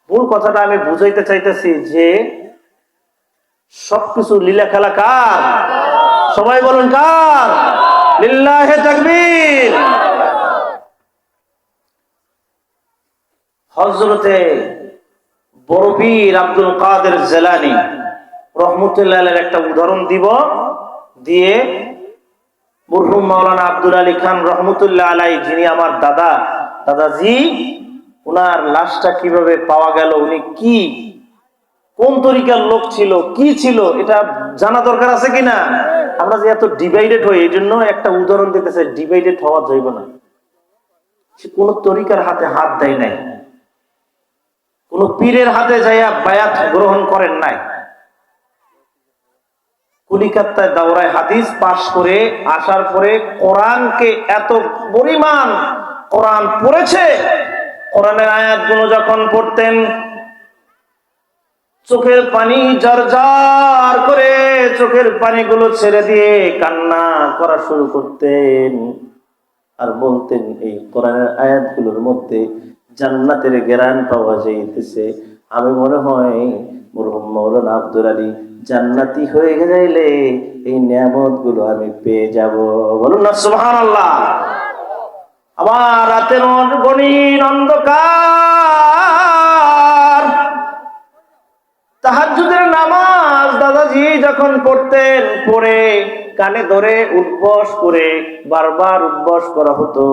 মূল কথাটা আমি বুঝাইতে চাইতেছি যে সবকিছু লীলা খেলা কার? সবাই বলুন কার? লিল্লাহে তাকবীর। হযরতে বড় পীর আব্দুল কাদের জিলানী রাহমাতুল্লাহ আলাইহির একটা উদাহরণ দিব, দিয়ে মরহুম মাওলানা আব্দুল আলী খান রাহমাতুল্লাহ আলাইহি, যিনি আমার দাদাজি, ওনার লাশটা কিভাবে পাওয়া গেল, উনি কি কোন তরিকার লোক ছিল, কি ছিল, এটা জানা দরকার আছে কিনা? আমরা যে এত ডিভাইডেড হই, এই জন্য একটা উদাহরণ দিতে চাই, ডিভাইডেড হওয়া যাইব না। সে কোন তরিকার হাতে হাত দেয় নাই, কোন পীরের হাতে যাইয়া বায়াত গ্রহণ করেন নাই। কলিকাতায় দাওরায় হাদিস পাশ করে আসার পরে কোরআনকে এত পরিমাণ কোরআন পড়েছে, কোরআনের আয়াতগুলো যখন পড়তেন চোখের পানি ঝরঝর করে চোখের পানিগুলো ছেড়ে দিয়ে কান্না করা শুরু করতেন আর বলতেন, এই কোরআনের আয়াতগুলোর মধ্যে জান্নাতের ঘ্রাণ পাওয়া যাইতেছে। আমি মনে হয় মরহুম মাওলানা আব্দুল আলী জান্নাতি হয়ে যাইলে এই নিয়ামত গুলো আমি পেয়ে যাব। বলুন না সুবহানাল্লাহ। আবার রাতের গণীন অন্ধকার তাহাজ্জুদের নামাজ দাদাজি যখন পড়তেন, পড়ে কানে ধরে উঠবস করে বারবার উঠবস করা হতো,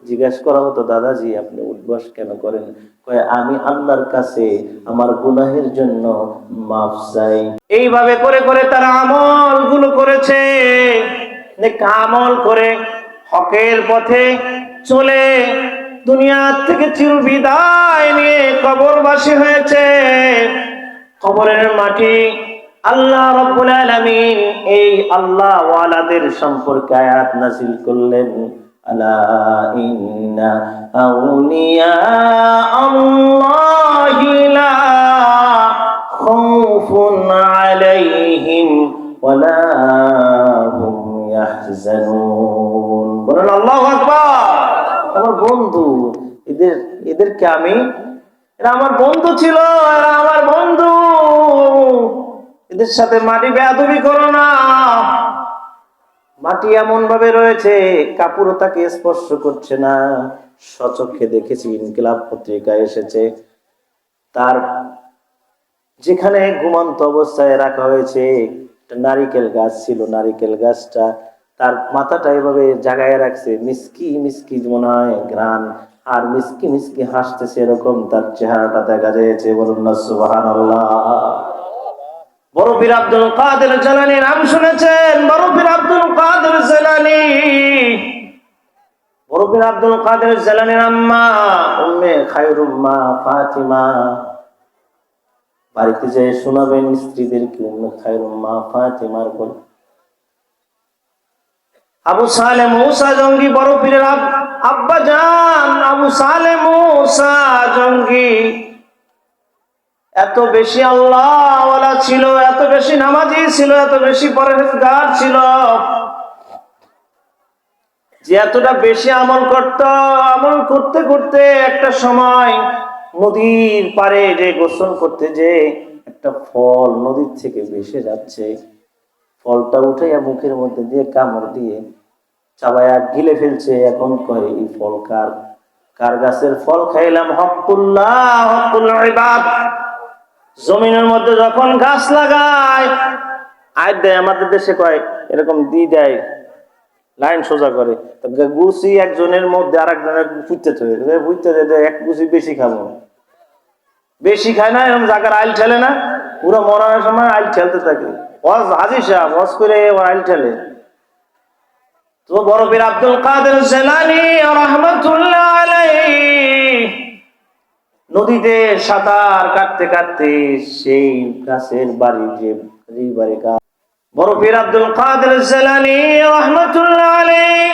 জিজ্ঞাসা করা হতো, দাদাজি আপনি উঠবস কেন করেন? কয় আমি আল্লাহর কাছে আমার গুনাহের জন্য মাফ চাই। এইভাবে করে করে তারা আমল গুলো করেছে, আমল করে হকের পথে চলে দুনিয়া থেকে চির বিদায় নিয়ে কবরবাসী হয়েছে। কবরের মাটি আল্লাহ রাব্বুল আলামিন এই আল্লাহ ওয়ালাদের সম্পর্কে আয়াত নাযিল করলেন, আলা ইন্না আউলিয়া আল্লাহি লা খাউফুন আলাইহিম ওয়ালা হুম ইয়াহজানুন। বলেন আল্লাহু আকবার। আমার বন্ধু, এদেরকে এরা আমার বন্ধু ছিল, এরা আমার বন্ধু, এদের সাথে মাটি বেয়াদবি করো না। মাটি এমন ভাবে রয়েছে কাপড়ও তাকে স্পর্শ করছে না। সচক্ষে দেখেছি, ইনকিলাব পত্রিকায় এসেছে, তার যেখানে ঘুমন্ত অবস্থায় রাখা হয়েছে একটা নারিকেল গাছ ছিল, নারিকেল গাছটা তার মাথাটা এভাবে জাগায় রাখছে, মিসকি মিসকি মনে হয় ঘ্রাণ, আর মিসকি মিসকি হাসতেছে, এরকম তার চেহারাটা দেখা যাচ্ছে। বলুন না সুবহানাল্লাহ। বড় পীর আব্দুল কাদের জিলানী নাম শুনেছেন? বড় পীর আব্দুল কাদের জিলানী, বড় পীর আব্দুল কাদের জিলানীর আম্মা উম্মে খায়রুম মা ফাতিমা, বাড়িতে যেয়ে শোনাবেন স্ত্রীদেরকে, উম্মে খায়রুম মা ফাতিমার বল। আবু সালেহ মুসা জঙ্গি, বড় পীরের আব্বা জান আবু সালেহ মুসা জঙ্গি এত বেশি আল্লাহওয়ালা ছিল, এত বেশি নামাজি ছিল, এত বেশি পরহেজগার ছিল যে এতটা বেশি আমল করত। আমল করতে করতে একটা সময় নদীর পাড়ে যে গোসল করতে, যে একটা ফল নদীর থেকে ভেসে যাচ্ছে, ফলটা উঠাইয়া মুখের মধ্যে দিয়ে কামড় দিয়ে চাবায়া গিলে ফেলছে। এখন কয় এই ফল কার? কার গাছের ফল খাইলাম? হকুল্লাহ, হকুল ইবাদ। জমিনের মধ্যে যখন গাছ লাগায় আয় দেয়, আমাদের দেশে কয় এরকম দিয়ে দেয়, লাইন সোজা করে, গুছি একজনের মধ্যে আর একজনের ফুটতে বুঝতে এক গুছি বেশি খাবো, বেশি খায় না, এরকম জায়গার আইল ঠেলে না, পুরো মরানোর সময় আইল ঠেলতে থাকে। হাজি সাহেব ওয়াজ করে আইল ঠেলে। তো বড় পীর আব্দুল কাদের জিলানী রাহমাতুল্লাহ আলাইহি নদীতে সাঁতার কাটতে কাটতে সেই গাছের বাড়ি, যে বাড়ি গাছ, বড় পীর আব্দুল কাদের জিলানী রাহমাতুল্লাহ আলাইহি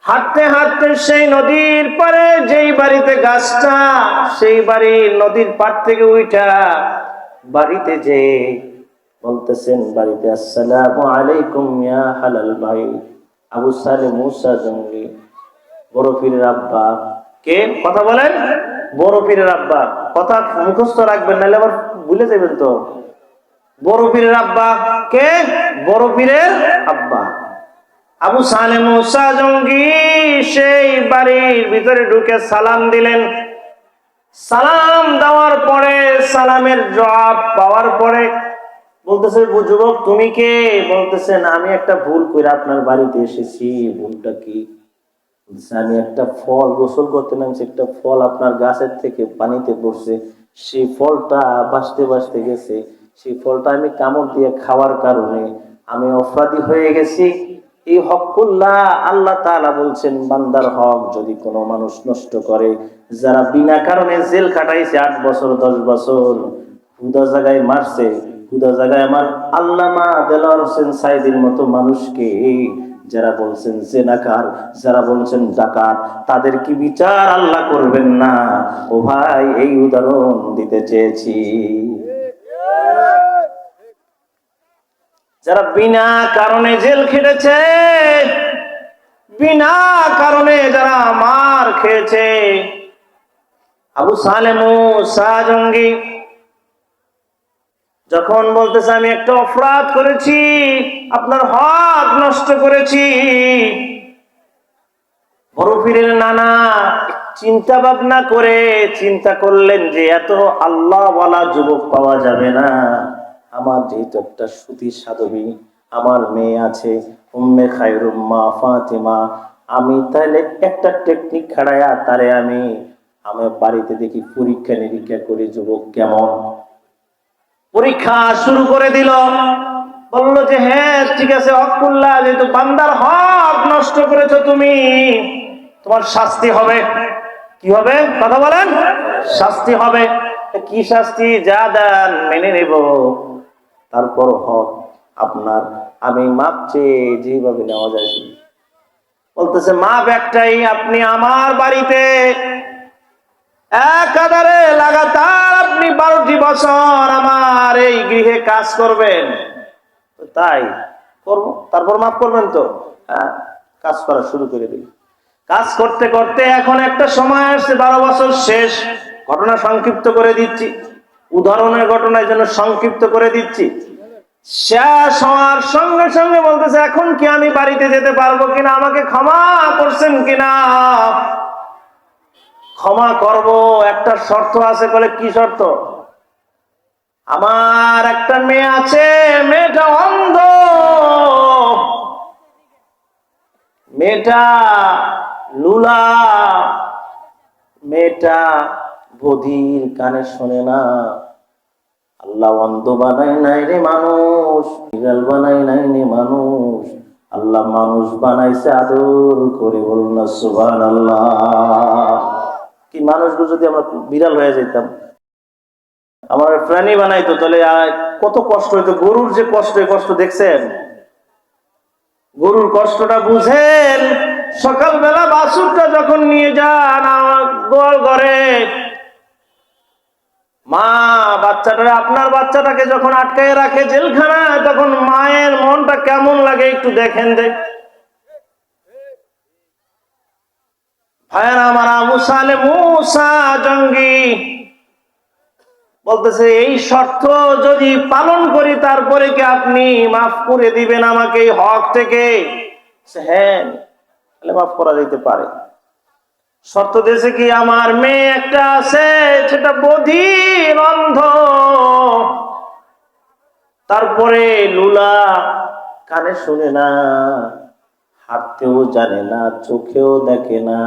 হাঁটতে হাঁটতে সেই নদীর পারে যেই বাড়িতে গাছটা, সেই বাড়ির নদীর পাড় থেকে উঠা বাড়িতে যে বলতেছেন, বাড়িতে আসসালামু আলাইকুম ইয়া হালাল ভাই। আবু সালেহ মুসা জঙ্গি, বড় পীরের আব্বা কে কথা বলেন? বড় পীরের আব্বা, কথা মুখস্থ রাখবেন নাহলে আবার ভুলে যাবেন তো। বড় পীরের আব্বা কে? বড় পীরের আব্বা আবু সালে মুসা জঙ্গি সেই বাড়ির ভিতরে ঢুকে সালাম দিলেন। সালাম দেওয়ার পরে, সালামের জবাব পাওয়ার পরে বলতেছে, যুবক তুমি কে? বলতেছেন আমি একটা ভুল করে আপনার বাড়িতে এসেছি। ভুলটা কি? আমি একটা ফল গোসল করতে নামছি, একটা ফল আপনার গাছের থেকে পানিতে পড়ছে, সেই ফলটা বাঁচতে বাঁচতে গেছে, সেই ফলটা আমি কামড় দিয়ে খাওয়ার কারণে আমি অপরাধী হয়ে গেছি। এই হকুল্লাহ আল্লাহ তাআলা বলছেন, বান্দার হক যদি কোনো মানুষ নষ্ট করে, যারা বিনা কারণে জেল খাটাইছে 8 বছর 10 বছর, হুদা জায়গায় মারছে, হুদা জায়গায় আমার আল্লামা দেলোয়ার হোসেন সাইদির মতো মানুষকে যারা বলছেন জেনাকার, যারা বলছেন ডাকাত, তাদের কি বিচার আল্লাহ করবেন না? ও ভাই, এই উদাহরণ দিতে চেয়েছি। যারা বিনা কারণে জেল খেটেছে, বিনা কারণে যারা মার খেয়েছে, আবু সালে মুসা জঙ্গি যখন বলতেছে আমি একটা অপরাধ করেছি, আপনার হক নষ্ট করেছি, বড় পীরের নানা চিন্তা ভাবনা করে চিন্তা করলেন যে এত আল্লাহওয়ালা যুবক পাওয়া যাবে না। আমার যেহেতু একটা সুতি সাধবী, আমার মেয়ে আছে উম্মে খায়রুম মা ফাতিমা, আমি তাহলে একটা টেকনিক খাড়ায়া তারে আমি বাড়িতে দেখি পরীক্ষা নিরীক্ষা করি যুবক কেমন। পরীক্ষা শুরু করে দিল। বলল যে হ্যাঁ ঠিক আছে, হকুল্লাহ, যেহেতু বান্দার হক নষ্ট করেছো তুমি, তোমার শাস্তি হবে। কি হবে? কথা বলেন। শাস্তি হবে। কি শাস্তি? যা দেন মেনে নেব। তারপর হক আপনার, আমি মাপ চেয়ে যেভাবে নেওয়া যায়। বলতেছে মাপ একটাই, আপনি আমার বাড়িতে একাধারে লাগাতার আপনি 12টি বছর আমার এই গৃহে কাজ করবেন। তাই করবো, তারপর মাফ করবেন তো? হ্যাঁ, কাজ করা শুরু করে দিই। কাজ করতে করতে এখন একটা সময় আসছে, 12 বছর শেষ। ঘটনা সংক্ষিপ্ত করে দিচ্ছি, উদাহরণের ঘটনার জন্য সংক্ষিপ্ত করে দিচ্ছি। শেষ হওয়ার সঙ্গে সঙ্গে বলতেছে এখন কি আমি বাড়িতে যেতে পারবো কিনা, আমাকে ক্ষমা করছেন কিনা? ক্ষমা করব, একটা শর্ত আছে। বলে কি শর্ত? আমার একটা মেয়ে আছে, মেয়েটা অন্ধ, মেয়েটা লুলা, মেয়েটা বধির, কানে শোনে না। আল্লাহ অন্ধ বানায় নাই রে মানুষ, বিড়াল বানায় নাই রে মানুষ, আল্লাহ মানুষ বানাইছে আদর করে। বলুন না সুবহানাল্লাহ। কি মানুষগুলো যদি আমরা বিড়াল হয়ে যেতাম, আমার প্রাণী বানাইতো, তাহলে কত কষ্ট হইতো। গরুর যে কষ্ট, এই কষ্ট দেখছেন? গরুর কষ্টটা বুঝেন? সকালবেলা বাছুরটা যখন নিয়ে যান গোয়াল ঘরে, মা বাচ্চাটা, আপনার বাচ্চাটাকে যখন আটকায় রাখে জেলখানায়, তখন মায়ের মনটা কেমন লাগে একটু দেখেন। ভাইয়ের আমার, আবু সালে মুসা জঙ্গি বলতেছে এই শর্ত যদি পালন করি তারপরে কি আপনি মাফ করে দিবেন আমাকে এই হক থেকে? হ্যাঁ, তাহলে মাফ করা যেতে পারে। শর্ত দিয়েছে কি, আমার মেয়ে একটা আছে, সেটা বধির, অন্ধ, তারপরে লুলা, কানে শুনে না, হাঁটতেও জানে না, চোখেও দেখে না,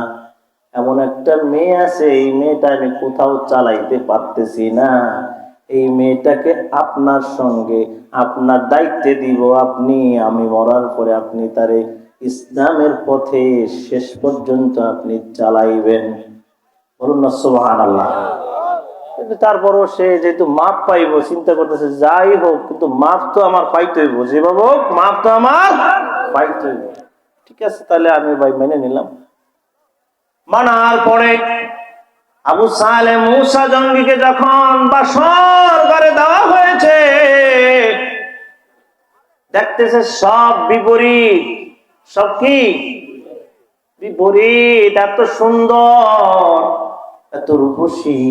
এমন একটা মেয়ে আছে। এই মেয়েটা আমি কোথাও চালাইতে পারতেছি না। এই মেয়েটাকে আপনার সঙ্গে আপনার দায়িত্বে দিব। আপনি, আমি মরার পরে আপনি তারে ইসলামের পথে শেষ পর্যন্ত আপনি চালাইবেন। বলুন না সুবহানাল্লাহ। তারপরও সে যেহেতু মাপ পাইব, চিন্তা করতেছে যাই হোক, কিন্তু মাপ তো আমার পাইতে হইব, যেভাবে হোক মাপ তো আমার পাইতে হইব। ঠিক আছে, তাহলে আমি ভাই মেনে নিলাম। মানার পরে আবু সালে মুসা জঙ্গিকে যখন বাসর ঘরে দেওয়া হয়েছে, দেখতেছে সব বিপরীত। সব কি বিপরীত? এত সুন্দর, এত রূপসী,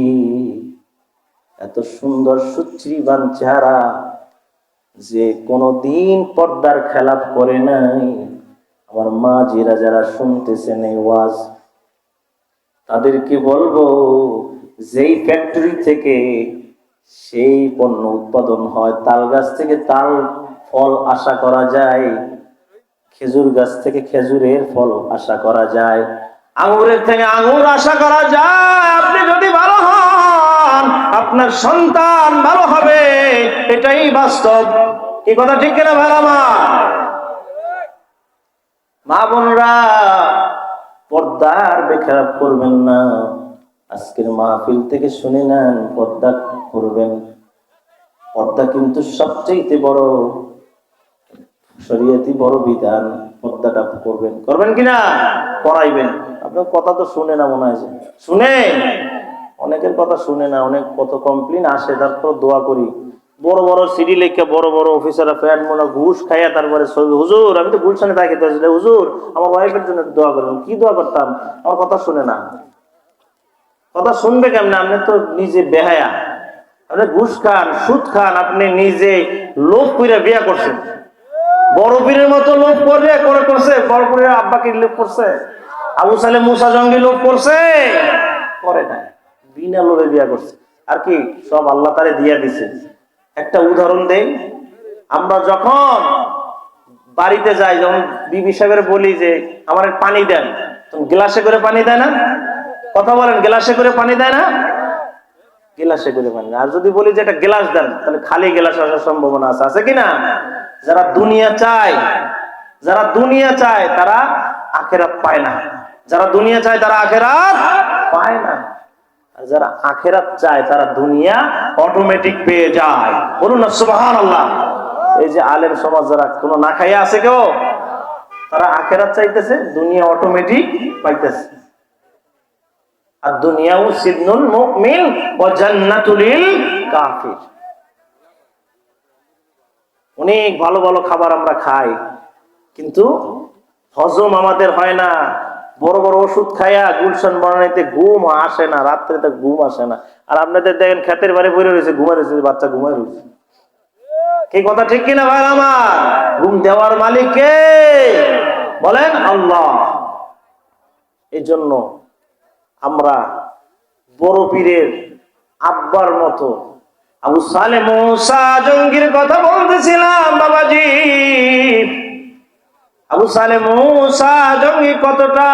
এত সুন্দর সুশ্রীবান চেহারা, যে কোনদিন পর্দার খেলাপ করে নাই। আমার মা জিরা যারা শুনতেছেন এই ওয়াজ, তাদেরকে বলবো, যেই ফ্যাক্টরি থেকে সেই পণ্য উৎপাদন হয়, তাল গাছ থেকে তাল ফল আশা করা যায়, খেজুর গাছ থেকে খেজুরের ফল আশা করা যায়, আঙুরের থেকে আঙুর আশা করা যায়। আপনি যদি ভালো হন, আপনার সন্তান ভালো হবে, এটাই বাস্তব। কি কথা ঠিক কিনা ভাই আমার? মা বোনরা, পর্দার বেখেলাপ করবেন না। আজকের মাহফিল থেকে শুনে নেন, পর্দা করবেন। পর্দা কিন্তু সবচেয়ে বড় শরীয়তি বড় বিধান। পর্দাটা করবেন, করবেন কিনা? করাইবেন। আপনার কথা তো শুনে না মনে হয়, শুনে অনেকের কথা শুনে না, অনেক কত কমপ্লেন আসে, তারপর দোয়া করি। বড় বড় সিডি লেখা বড় বড় অফিসাররা ফ্যান মনে ঘুষ খাইয়া তারপরে হুজুর, আমি তো গুলশানে থাকি, হুজুর আমার ওয়াইফের জন্য দোয়া করবেন। কি দোয়া করতাম? আমার কথা শুনে না। কথা শুনবে কেমন? আপনি তো নিজে বেহায়া, আপনি ঘুষ খান, সুদ খান, আপনি নিজে লোভ কইরা বিয়া করছেন। বড় পীরের মতো লোভ করছে, বড় পীরের আব্বাকে লোভ করছে, আবু সালে মুসা জঙ্গি লোভ করছে, করে না, বিনা লোভে বিয়া করছে। আর কি সব আল্লাহ তারে দিয়া দিছে। একটা উদাহরণ দেই, আমরা যখন বাড়িতে যাই, যখন বিবি সাহেবের বলি যে আমার পানি দেন, তখন গ্লাসে করে পানি দেয় না? কথা বলেন, গ্লাসে করে পানি দেয় না? গ্লাসে করে পানি। আর যদি বলি যে একটা গ্লাস দেন, তাহলে খালি গ্লাস আসার সম্ভাবনা আছে, আছে কিনা? যারা দুনিয়া চায়, যারা দুনিয়া চায় তারা আখেরাত পায় না। যারা দুনিয়া চায় তারা আখেরাত পায় না। আর যারা আখেরাত চায় তারা দুনিয়া অটোমেটিক পেয়ে যায়। বলুন না সুবহানাল্লাহ। এই যে আলেম সমাজ যারা কোনো না খাইয়া আছে কেউ, তারা আখেরাত চাইতেছে, দুনিয়া অটোমেটিক পাইতেছে। আর দুনিয়াও সিজনুল মুমিন ওয়া জান্নাতুল কাফির। অনেক ভালো ভালো খাবার আমরা খাই, কিন্তু হজম আমাদের হয় না। বড় বড় ওষুধ খাইয়া গুলশান বানাইতে ঘুম আসে না, রাত্রে তো ঘুম আসে না। আর আপনাদের দেখেন ক্ষেতের বাড়ি পড়ে রয়েছে, ঘুমাই রয়েছে, বাচ্চা ঘুমাই রয়েছে। কি কথা ঠিক কিনা ভাই আমার? ঘুম দেওয়ার মালিক কে? বলেন আল্লাহ। এই জন্য আমরা বড় পীরের আব্বার মতো আবু সালে মুসা জঙ্গির কথা বলতেছিলাম বাবাজি। আবু সালে মুসা জঙ্গি কতটা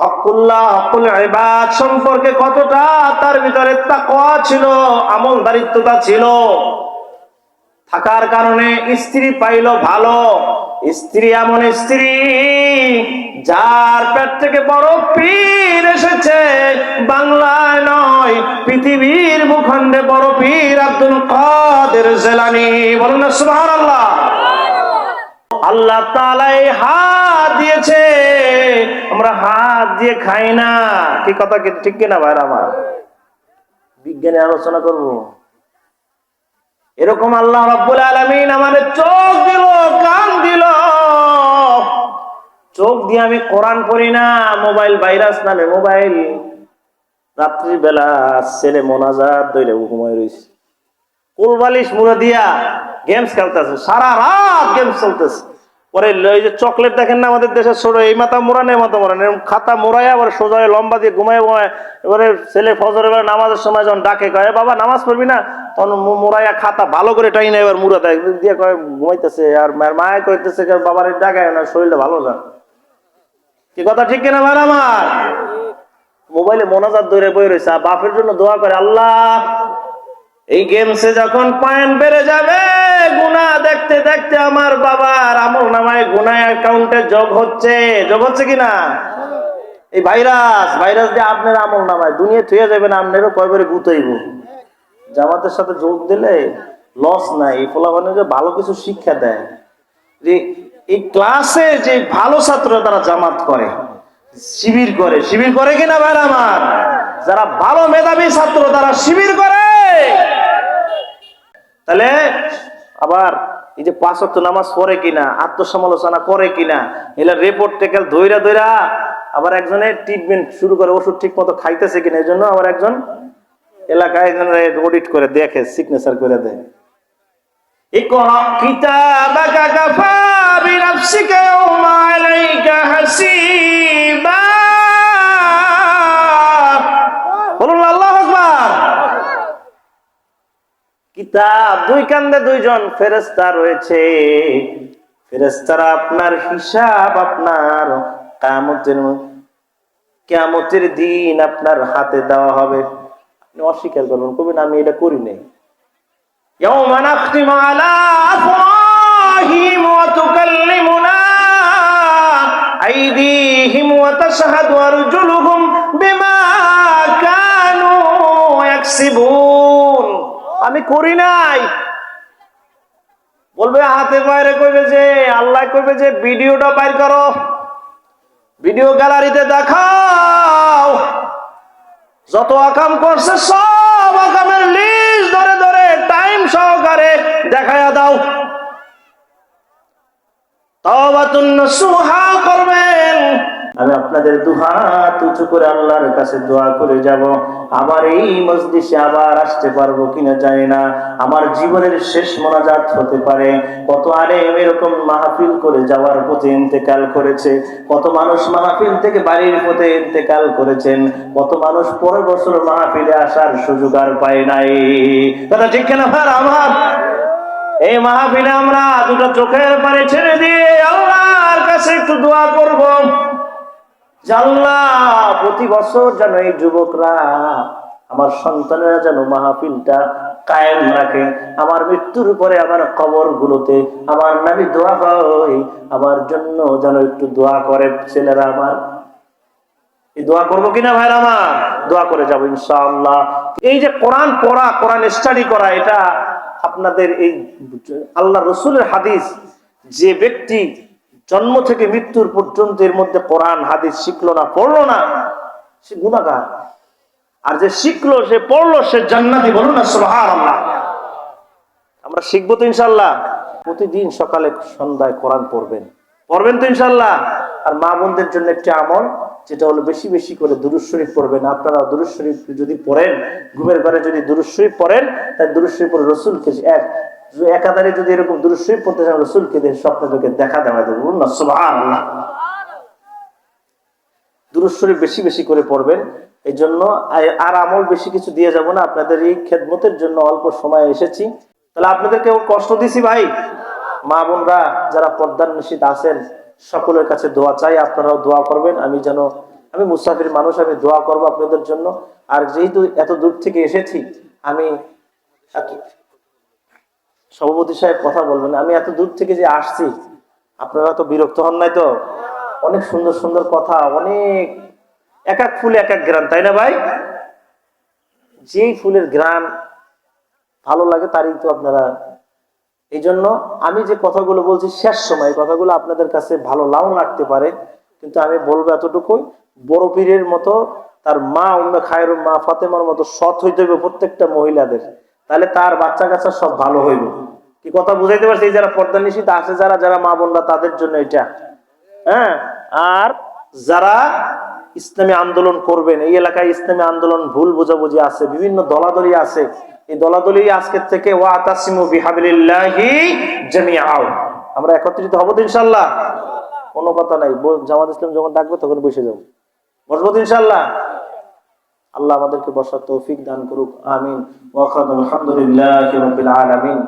হকুল্লাহ, হকুল ইবাদ সম্পর্কে কতটা তার ভিতরে তাকওয়া ছিল, আমলদারিত্বতা ছিল। থাকার কারণে স্ত্রী পাইল ভালো। স্ত্রী এমন স্ত্রী, যার পেট থেকে বড় পীর এসেছে, বাংলায় নয় পৃথিবীর ভূখণ্ডে বড় পীর আব্দুল কাদের জিলানী। বলুন না সুবহানাল্লাহ। আল্লাহ তাআলা এই হাত দিয়েছে, আমরা হাত দিয়ে খাই না। কি কথা ঠিক কিনা ভাই আমার? বিজ্ঞানে আলোচনা করব। এরকম আল্লাহ রাব্বুল আলামিন আমাদের চোখ দিল, কান দিল। চোখ দিয়ে আমি কোরআন পড়ি না, মোবাইল ভাইরাস নামে মোবাইল। রাত্রি বেলা ছেলে মোনাজাত ধরে ঘুমায় রয়েছে, কুলবালিশ মুড়ে দিয়া গেমস খেলতেছে, সারা রাত গেমস চলতেছে। পরে এই যে চকলেট দেখেন না আমাদের দেশে ছোট, এই মাথা মোড়া নেই, মাথা মোড়া নেই, খাতা মোড়ায় আবার সোজা লম্বা দিয়ে ঘুমায় ঘুমায়। এবারে ছেলে ফজরের বেলা নামাজের সময় যখন ডাকে, কয় বাবা নামাজ পড়বি না, তখন মোড়াইয়া খাতা ভালো করে টাই না, এবার মুড়া দেয় দিয়ে কয় ঘুমাইতেছে। আর মায়ের কইতেছে বাবার ডাকায় না, শরীরটা ভালো না। কি কথা ঠিক কিনা ভাই আমার? মোবাইলে মোনাজাত ধরে বই রয়েছে, আর বাপের জন্য দোয়া করে, আল্লাহ এই গেমসে যখন পয়েন্ট বেড়ে যাবে, গুনাহ দেখতে দেখতে আমার বাবার আমল নামায় গুনাহ অ্যাকাউন্টে যোগ হচ্ছে কিনা? এই ভাইরাস দিয়ে আপনার আমল নামায় দুনিয়া থুয়ে যাবে না, আপনারও কয়বারে গুতাইব। জামাতের সাথে যোগ দিলে লস নাই। এই ফলাফলে ভালো কিছু শিক্ষা দেয়, যে এই ক্লাসে যে ভালো ছাত্র তারা জামাত করে, শিবির করে কিনা ভাই আমার? যারা ভালো মেধাবী ছাত্র তারা শিবির করে। তাহলে আবার এই যে 5 ওয়াক্ত নামাজ পড়ে কিনা, আত্মসমালোচনা করে কিনা, এগুলা রিপোর্ট টেকেল ধইরা আবার একজনের ট্রিটমেন্ট শুরু করে, ওষুধ ঠিক মতো খাইতেছে কিনা এই জন্য আবার একজন এলাকায় অডিট করে দেখে, সিগনেচার করে দেয়। ইকরা কিতাবাকা কাফা বিনাফসিকা ইয়াওমা আলাইকা হাসিবা। বলুন আল্লাহু আকবার। কিতাব, দুই কান্দে দুইজন ফেরেশতা রয়েছে। ফেরেশতারা আপনার হিসাব আপনার কিয়ামতের দিন আপনার হাতে দেওয়া হবে। আপনি অস্বীকার করবেন, কবেন আমি এটা করি নাই। ইয়াওমা নাখতিমু আলা আফওয়াহিহিম ওয়া তুকাল্লিমুনা আইদিহিম ওয়া তাশহাদু আরজুলুহুম বিমা কানু ইয়াকসিবুন। আমি করি নাই বলবে, হাতে বাইরে কইবে যে, আল্লাহ কইবে যে ভিডিওটা বাইর করো, ভিডিও গ্যালারিতে দেখাও, যত আকাম করছে সব আকামের লিস্ট ধরে ধরে টাইম সহকারে দেখায়া দাও। তাওবাতুন নাসুহা করবেন। আমি আপনাদের দুহাত উঁচু করে আল্লাহর কাছে দোয়া করে যাব, আমার এই মজলিসে আবার আসতে পারবো কিনা জানি না, আমার জীবনের শেষ মোনাজাত হতে পারে। কত আলেম এরকম মাহফিল করে যাওয়ার পথে ইন্তেকাল করেছে, কত মানুষ মাহফিল থেকে বাড়ির পথে ইন্তেকাল করেছেন, কত মানুষ পরের বছর মাহফিলে আসার সুযোগ আর পায় নাই। কথা ঠিক কিনা ভাই আমার? এই মাহফিলে আমরা দুটো চোখের পানি ছেড়ে দিয়ে আল্লাহর কাছে একটু দোয়া করব, আল্লাহ প্রতি বছর যেন এই যুবকরা, আমার সন্তানেরা যেন মাহফিলটা কায়েম রাখে। আমার মৃত্যুর পরে আমার কবর গুলোতে আমার নবী দোয়া হয়, আমার জন্য যেন একটু দোয়া করে ছেলেরা আমার। এই দোয়া করবো কিনা ভাইরা আমার? দোয়া করে যাবো ইনশাআল্লাহ। এই যে কোরআন পড়া, কোরআন স্টাডি করা, এটা আপনাদের এই আল্লাহ রসুলের হাদিস, যে ব্যক্তি জন্ম থেকে মৃত্যুর পর্যন্ত এর মধ্যে কোরআন হাদিস শিখলো না, পড়লো না, সে গুনাহগার। আর যে শিখলো, সে পড়লো, সে জান্নাতি। বলুন না সুবহানাল্লাহ। আমরা শিখবো তো ইনশাআল্লাহ। প্রতিদিন সকালে সন্ধ্যায় কোরআন পড়বেন তো ইনশাআল্লাহ। আর মা বোনদের জন্য একটি আমল, যেটা হলো বেশি বেশি করে দুরূদ শরীফ পড়বেন। আপনারা দুরূদ শরীফ যদি পড়েন, ঘুমের ঘরে যদি দুরূদ শরীফ পড়েন, তাই দুরূদ শরীফ পড়ে রসুলকে একাধারে যদি এরকম দুরূদ শরীফ পড়তে চান, রসুলকে স্বপ্নে দেখা দেওয়া দেবে। বলুন না সুবহানাল্লাহ। দুরূদ শরীফ বেশি বেশি করে পড়বেন। এই জন্য আর আমল বেশি কিছু দিয়ে যাব না, আপনাদের এই খেদমতের জন্য অল্প সময় এসেছি। তাহলে আপনাদেরকে কষ্ট দিছি ভাই? মা বোনরা যারা পর্দার নিষিদ্ধ আছেন, সকলের কাছে দোয়া চাই, আপনারাও দোয়া করবেন। আমি মুসাফির মানুষ, আমি দোয়া করব আপনাদের জন্য। আর যেহেতু এত দূর থেকে এসেছি, আমি সভাপতি সাহেব কথা বলবেন, আমি এত দূর থেকে যে আসছি, আপনারা তো বিরক্ত হন নাই তো? অনেক সুন্দর সুন্দর কথা, অনেক এক এক ফুলে এক এক গ্রান, তাই না ভাই? যেই ফুলের গ্রান ভালো লাগে তারই তো আপনারা। এই জন্য আমি যে কথাগুলো বলছি শেষ সময়, কথাগুলো আপনাদের কাছে ভালো নাও লাগতে পারে, কিন্তু আমি বলবো এতটুকুই, বড় পীরের মতো তার মা উম্মে খায়রুম মা ফাতেমার মতো সৎ হইতে হবে প্রত্যেকটা মহিলাদের, তাহলে তার বাচ্চা কাচ্চা সব ভালো হইবে। কি কথা বুঝাইতে পারছি? এই যারা পর্দা নিষিদ্ধ আছে, যারা মা বোনরা, তাদের জন্য এটা। হ্যাঁ, আর যারা ইসলামী আন্দোলন করবেন, এই এলাকায় ইসলামী আন্দোলন ভুল বোঝাবুঝি আছে, বিভিন্ন দলাদলি আছে, এই দলাদলি আজকের থেকে ওয়াতাসিমু বিহাবলিল্লাহি জামিআ, আমরা একত্রিত হব তো ইনশাআল্লাহ। কোনো কথা নাই, জামাত ইসলাম যখন ডাকবে তখন বসে যাবো, বসবো তো ইনশাআল্লাহ। আল্লাহ আমাদেরকে বসার তৌফিক দান করুক, আমিন। ওয়া আলহামদুলিল্লাহি রাব্বিল আলামিন।